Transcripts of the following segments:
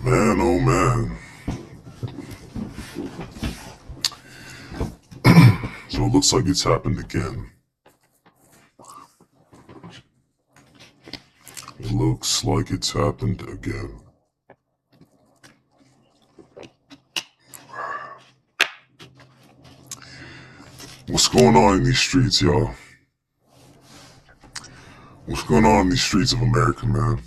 Man, oh man. So it looks like it's happened again. It looks like it's happened again. What's going on in these streets, y'all? What's going on in these streets of America, man?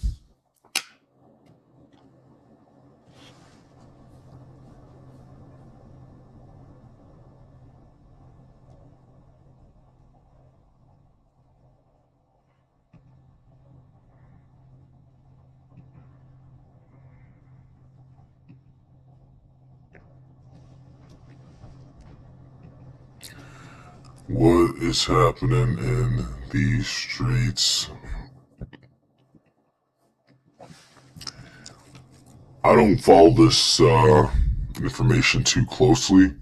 What is happening in these streets? I don't follow this information too closely,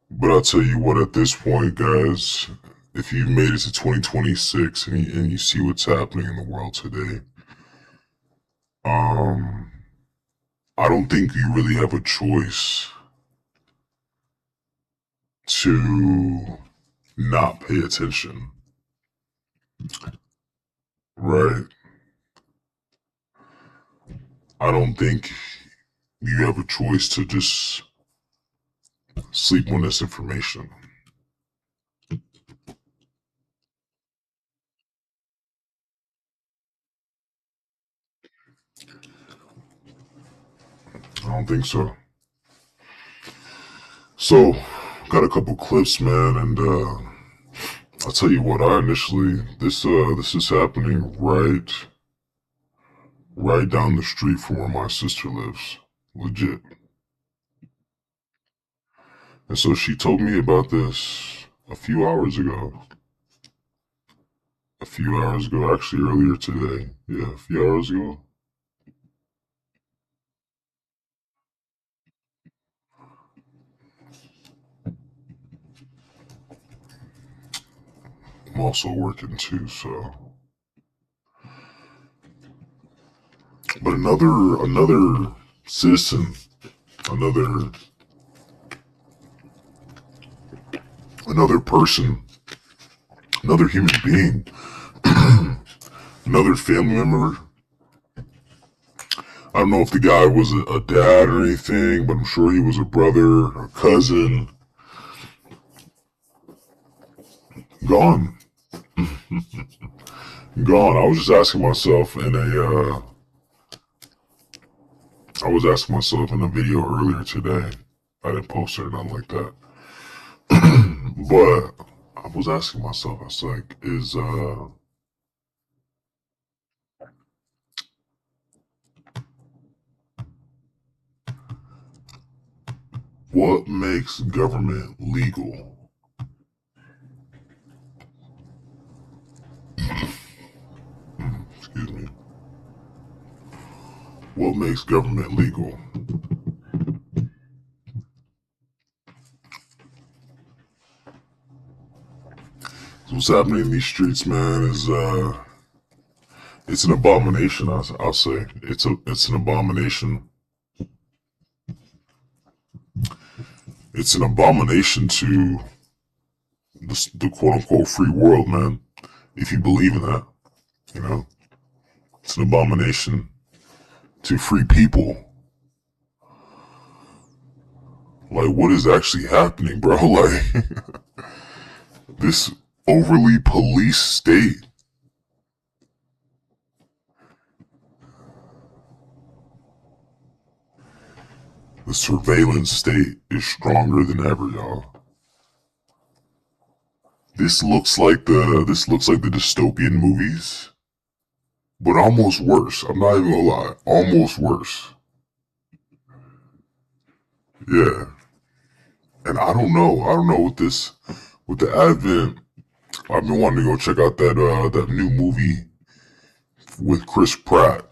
but I'll tell you what, at this point, guys, if you've made it to 2026 and you see what's happening in the world today, I don't think you really have a choice to not pay attention, right? I don't think you have a choice to just sleep on this information. I don't think so. So, got a couple clips, man, and I'll tell you what. This is happening right down the street from where my sister lives, legit. And so she told me about this a few hours ago. A few hours ago, actually earlier today. Yeah, a few hours ago. I'm also working too, so. But another citizen, another another person, another human being, another family member. I don't know if the guy was a dad or anything, but I'm sure he was a brother, a cousin. Gone. Gone. I was just asking myself I was asking myself in a video earlier today. I didn't post it or nothing like that. But I was asking myself, I was like, what makes government legal? Excuse me. What makes government legal? So what's happening in these streets, man, is it's an abomination. I'll say it's an abomination. It's an abomination to the quote unquote free world, man. If you believe in that, you know, it's an abomination to free people. Like, what is actually happening, bro? Like, this overly police state. The surveillance state is stronger than ever, y'all. This looks like the dystopian movies, but almost worse. I'm not even gonna lie, almost worse. Yeah, and I don't know with the advent. I've been wanting to go check out that new movie with Chris Pratt.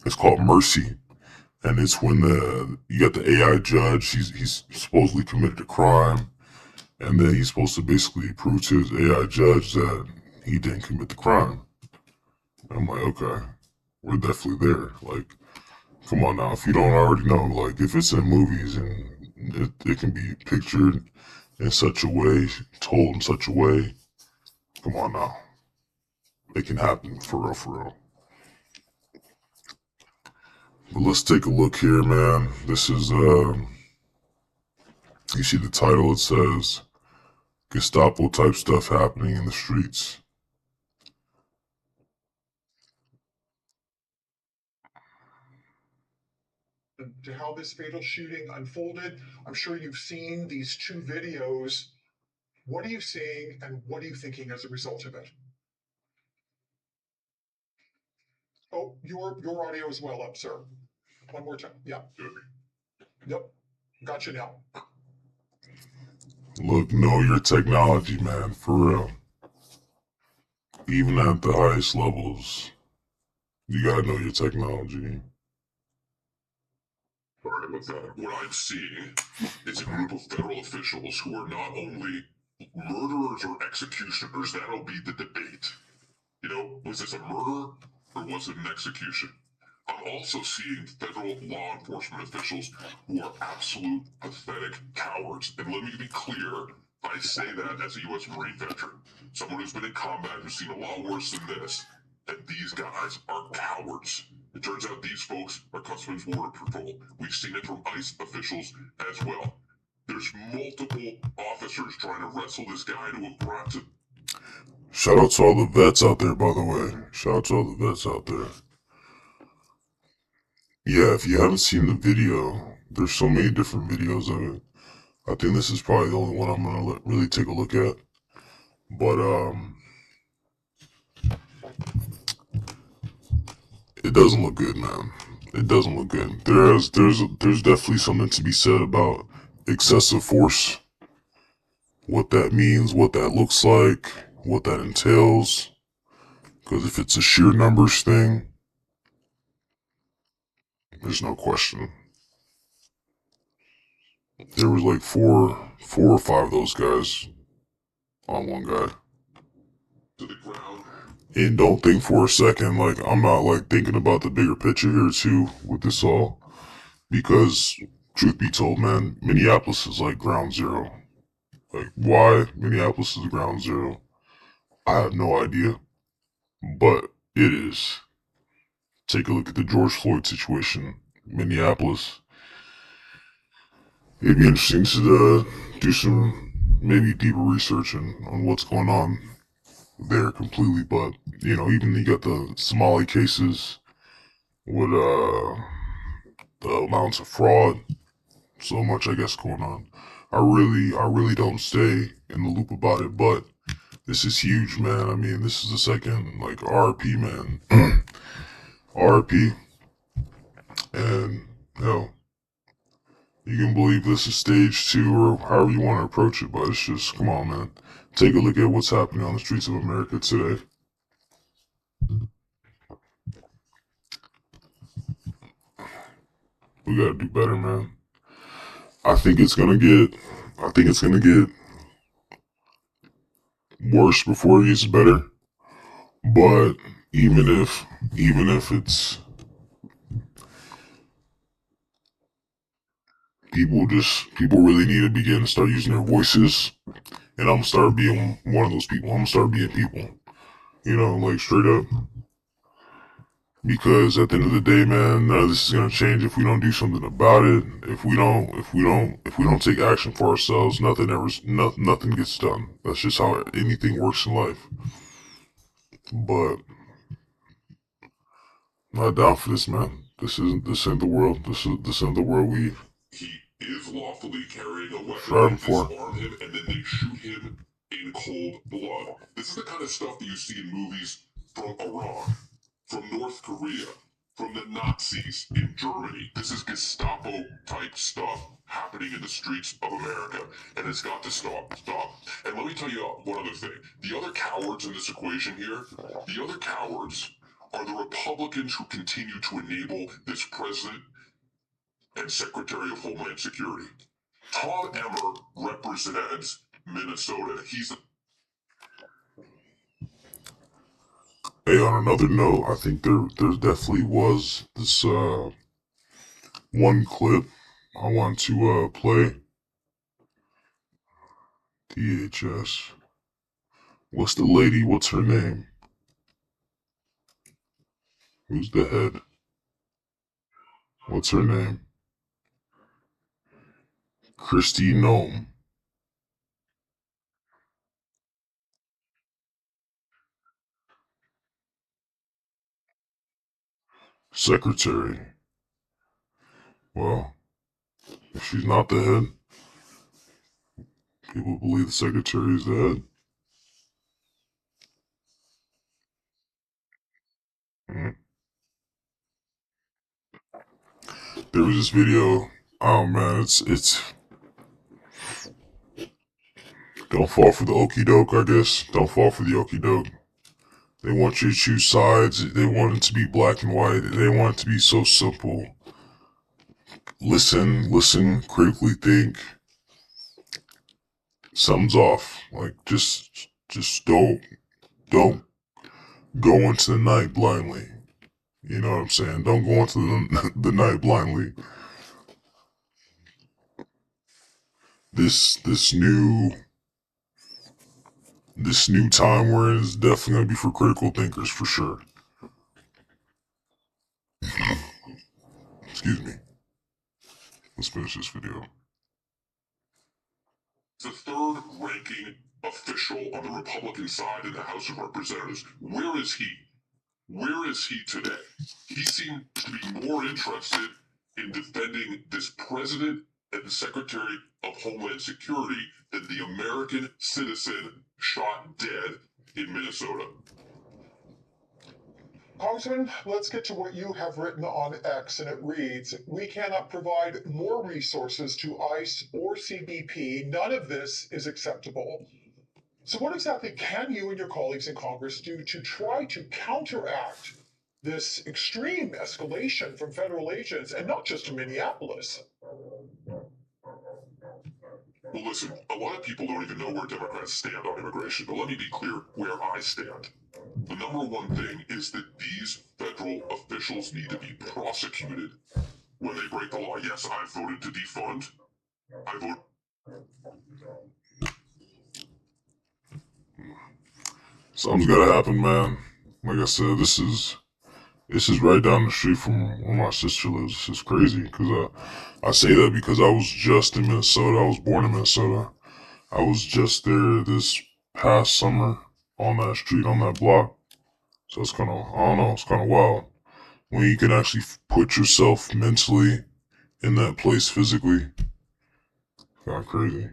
It's called Mercy, and it's when you got the AI judge. He's supposedly committed a crime, and then he's supposed to basically prove to his AI judge that he didn't commit the crime. And I'm like, okay, we're definitely there. Like, Come on now, if you don't already know, like if it's in movies and it can be pictured in such a way, told in such a way, come on now, it can happen for real, for real. But let's take a look here, man. This is you see the title, it says Gestapo type stuff happening in the streets. To how this fatal shooting unfolded. I'm sure you've seen these two videos. What are you seeing and what are you thinking as a result of it? Oh, your audio is well up, sir. One more time. Yeah. Yep. Gotcha now. Look, know your technology, man, for real. Even at the highest levels, you gotta know your technology. All right, with that, what I'm seeing is a group of federal officials who are not only murderers or executioners. That'll be the debate. You know, was this a murder or was it an execution? I'm also seeing federal law enforcement officials who are absolute pathetic cowards. And let me be clear, I say that as a U.S. Marine veteran, someone who's been in combat, who's seen a lot worse than this. And these guys are cowards. It turns out these folks are Customs Border Patrol. We've seen it from ICE officials as well. There's multiple officers trying to wrestle this guy to a brought to. Shout out to all the vets out there, by the way. Shout out to all the vets out there. Yeah, if you haven't seen the video, there's so many different videos of it. I think this is probably the only one I'm gonna really take a look at. But it doesn't look good, man. It doesn't look good. There's definitely something to be said about excessive force, what that means, what that looks like, what that entails. Because if it's a sheer numbers thing, there's no question. There was like four or five of those guys on one guy. To the ground. And don't think for a second, like, I'm not like thinking about the bigger picture here too with this all. Because, truth be told, man, Minneapolis is like ground zero. Like, why Minneapolis is ground zero? I have no idea. But it is. Take a look at the George Floyd situation. Minneapolis. It'd be interesting to do some maybe deeper research on what's going on there completely. But, you know, even you got the Somali cases with the amounts of fraud, so much I guess going on. I really don't stay in the loop about it, but this is huge, man. I mean, this is the second like RP, man. RP, and you know, you can believe this is stage two or however you want to approach it, but it's just come on, man. Take a look at what's happening on the streets of America today. We gotta do better, man. I think it's gonna get. I think it's gonna get worse before it gets better. But even if it's people really need to begin to start using their voices, and I'm gonna start being one of those people. I'm gonna start being people, you know, like straight up. Because at the end of the day, man, none of this is gonna change if we don't do something about it. If we don't take action for ourselves, nothing gets done. That's just how anything works in life. But not down for this, man. This ain't the world. This ain't the world we He is lawfully carrying a weapon. striving They for. disarm him and then they shoot him in cold blood. This is the kind of stuff that you see in movies from Iran, from North Korea, from the Nazis in Germany. This is Gestapo type stuff happening in the streets of America, and it's got to stop. Stop. And let me tell you one other thing. The other cowards in this equation here, the other cowards are the Republicans who continue to enable this president and Secretary of Homeland Security. Tom Emmer represents Minnesota. He's the. Hey, on another note, I think there definitely was this one clip I want to play. DHS. What's the lady? What's her name? Who's the head? What's her name? Christy Nome. Secretary. Well, if she's not the head, people believe the secretary is the head. Mm. There was this video. Oh man, it's don't fall for the okie doke, I guess. Don't fall for the okie doke. They want you to choose sides. They want it to be black and white. They want it to be so simple. Listen, critically think. Something's off. Like just don't go into the night blindly. You know what I'm saying? Don't go into the night blindly. This new time we're in is definitely gonna be for critical thinkers for sure. Excuse me. Let's finish this video. The third ranking official on the Republican side in the House of Representatives. Where is he? Where is he today? He seemed to be more interested in defending this president and the Secretary of Homeland Security than the American citizen shot dead in Minnesota. Congressman, let's get to what you have written on X, and it reads, "We cannot provide more resources to ICE or CBP. None of this is acceptable." So what exactly can you and your colleagues in Congress do to try to counteract this extreme escalation from federal agents, and not just in Minneapolis? Well, listen, a lot of people don't even know where Democrats stand on immigration, but let me be clear where I stand. The number one thing is that these federal officials need to be prosecuted when they break the law. Yes, I voted to defund. I voted. Something's gotta happen, man. Like I said, this is right down the street from where my sister lives. This is crazy because I say that because I was just in Minnesota. I was born in Minnesota. I was just there this past summer on that street, on that block. So it's kind of, I don't know, it's kind of wild. When you can actually put yourself mentally in that place physically. Kind of crazy.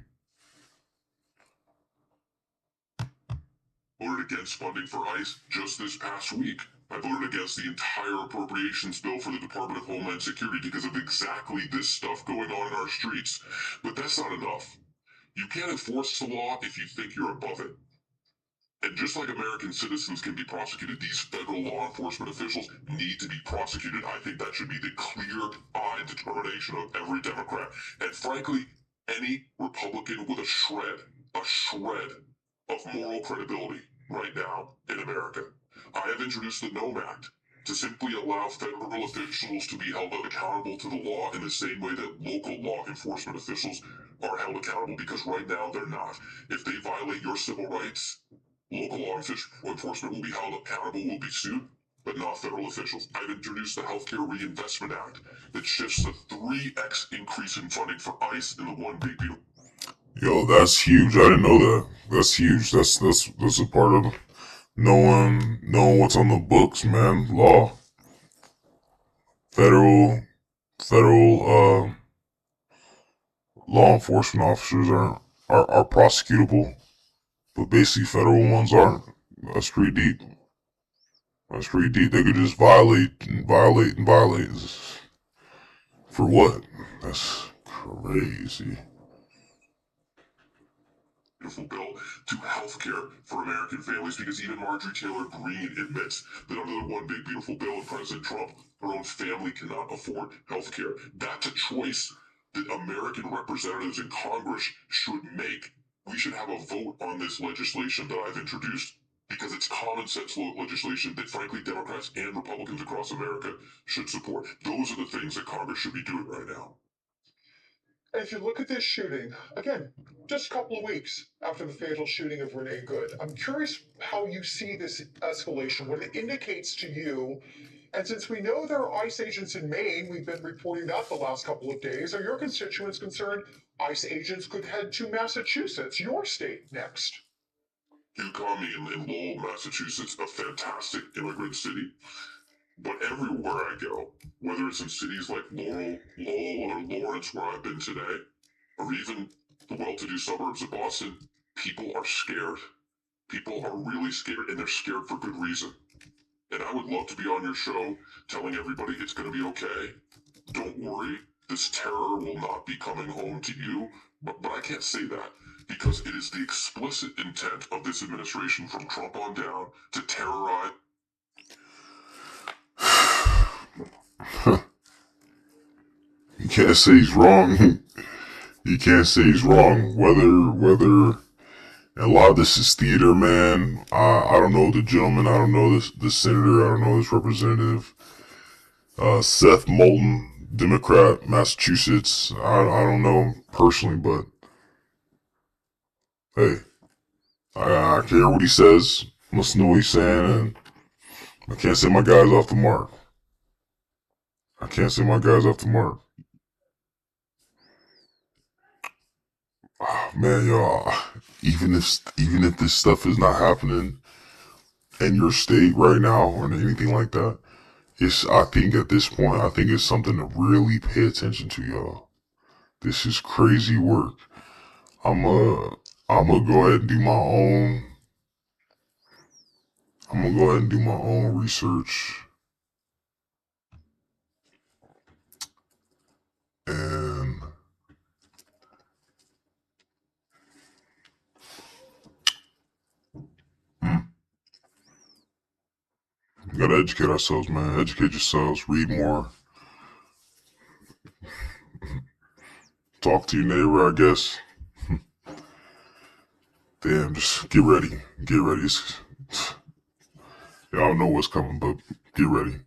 Voted against funding for ICE just this past week. I voted against the entire appropriations bill for the Department of Homeland Security because of exactly this stuff going on in our streets. But that's not enough. You can't enforce the law if you think you're above it. And just like American citizens can be prosecuted, these federal law enforcement officials need to be prosecuted. I think that should be the clear-eyed determination of every Democrat. And frankly, any Republican with a shred of moral credibility right now in America. I have introduced the NOME Act to simply allow federal officials to be held accountable to the law in the same way that local law enforcement officials are held accountable, because right now they're not. If they violate your civil rights, local law enforcement will be held accountable, will be sued, but not federal officials. I've introduced the Healthcare Reinvestment Act that shifts a 3x increase in funding for ICE in the one big beautiful. Yo, that's huge. I didn't know that. That's huge. That's a part of knowing what's on the books, man. Law. Federal law enforcement officers are prosecutable, but basically federal ones aren't. That's pretty deep. That's pretty deep. They could just violate and violate and violate. For what? That's crazy. Beautiful bill to health care for American families, because even Marjorie Taylor Greene admits that under the one big beautiful bill of President Trump, her own family cannot afford health care. That's a choice that American representatives in Congress should make. We should have a vote on this legislation that I've introduced because it's common sense legislation that, frankly, Democrats and Republicans across America should support. Those are the things that Congress should be doing right now. And if you look at this shooting, again, just a couple of weeks after the fatal shooting of Renee Good, I'm curious how you see this escalation, what it indicates to you. And since we know there are ICE agents in Maine, we've been reporting that the last couple of days, are your constituents concerned ICE agents could head to Massachusetts, your state, next? You call me in Lowell, Massachusetts, a fantastic immigrant city. But everywhere I go, whether it's in cities like Lowell or Lawrence, where I've been today, or even the well-to-do suburbs of Boston, people are scared. People are really scared, and they're scared for good reason. And I would love to be on your show telling everybody it's going to be okay. Don't worry, this terror will not be coming home to you. But I can't say that because it is the explicit intent of this administration from Trump on down to terrorize. You can't say he's wrong. You can't say he's wrong. Whether a lot of this is theater, man. I don't know the gentleman. I don't know the senator. I don't know this representative. Seth Moulton, Democrat, Massachusetts. I don't know him personally, but hey, I can hear what he says. Listen to what he's saying, and I can't say my guy's off the mark. I can't say my guy's off the mark. Oh, man, y'all. Even if this stuff is not happening in your state right now or anything like that, I think at this point, I think it's something to really pay attention to, y'all. This is crazy work. I'm gonna go ahead and do my own. I'm gonna go ahead and do my own research. And we gotta educate ourselves, man. Educate yourselves. Read more. Talk to your neighbor, I guess. Damn, just get ready. Get ready. Y'all know what's coming, but get ready.